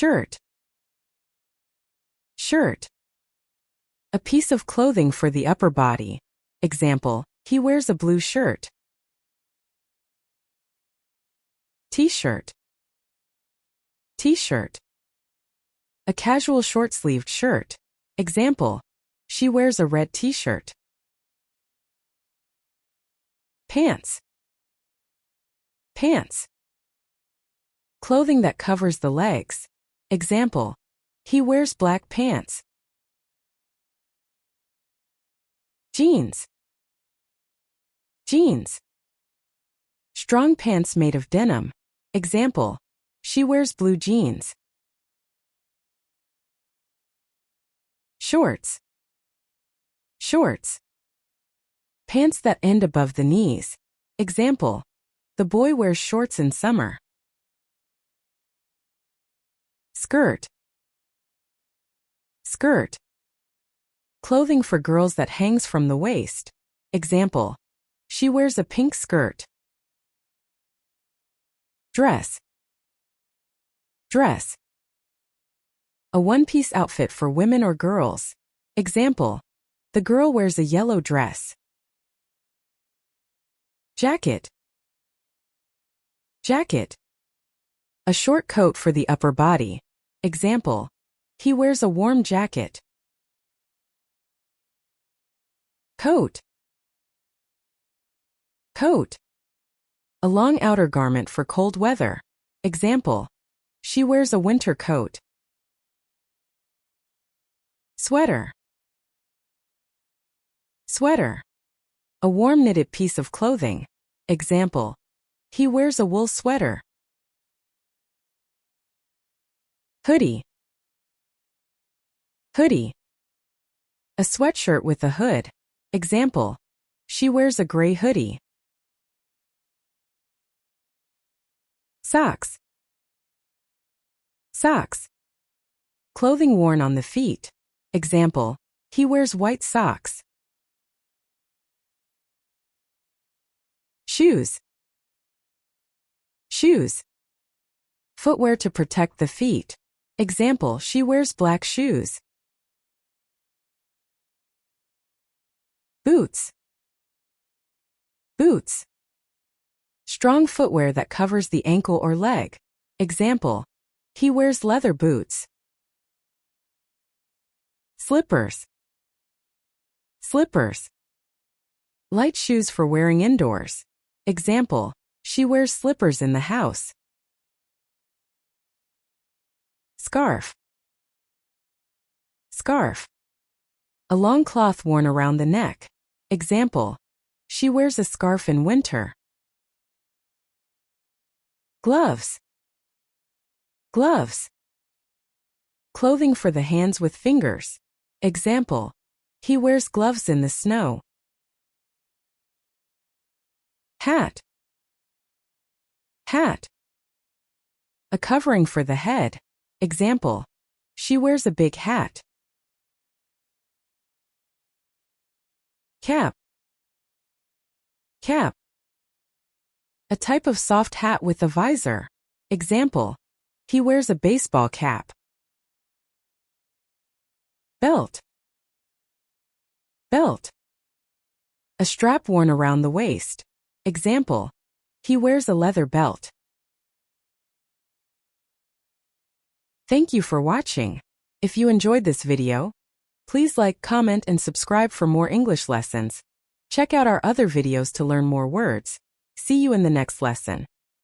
Shirt. Shirt. A piece of clothing for the upper body. Example, he wears a blue shirt. T-shirt. T-shirt. A casual short-sleeved shirt. Example, she wears a red t-shirt. Pants. Pants. Clothing that covers the legs. Example, he wears black pants. Jeans. Jeans. Strong pants made of denim. Example, she wears blue jeans. Shorts. Shorts. Pants that end above the knees. Example, the boy wears shorts in summer. Skirt. Skirt. Clothing for girls that hangs from the waist. Example, she wears a pink skirt. Dress. Dress. A one-piece outfit for women or girls. Example, the girl wears a yellow dress. Jacket. Jacket. A short coat for the upper body. Example, he wears a warm jacket. Coat. Coat. A long outer garment for cold weather. Example, she wears a winter coat. Sweater. Sweater. A warm knitted piece of clothing. Example, he wears a wool sweater. Hoodie. Hoodie. A sweatshirt with a hood. Example, she wears a gray hoodie. Socks. Socks. Clothing worn on the feet. Example, he wears white socks. Shoes. Shoes. Footwear to protect the feet. Example, she wears black shoes. Boots. Boots. Strong footwear that covers the ankle or leg. Example, he wears leather boots. Slippers. Slippers. Light shoes for wearing indoors. Example, she wears slippers in the house. Scarf. Scarf. A long cloth worn around the neck. Example, she wears a scarf in winter. Gloves. Gloves. Clothing for the hands with fingers. Example, he wears gloves in the snow. Hat. Hat. A covering for the head. Example, she wears a big hat. Cap. Cap. A type of soft hat with a visor. Example, he wears a baseball cap. Belt. Belt. A strap worn around the waist. Example, he wears a leather belt. Thank you for watching. If you enjoyed this video, please like, comment, and subscribe for more English lessons. Check out our other videos to learn more words. See you in the next lesson.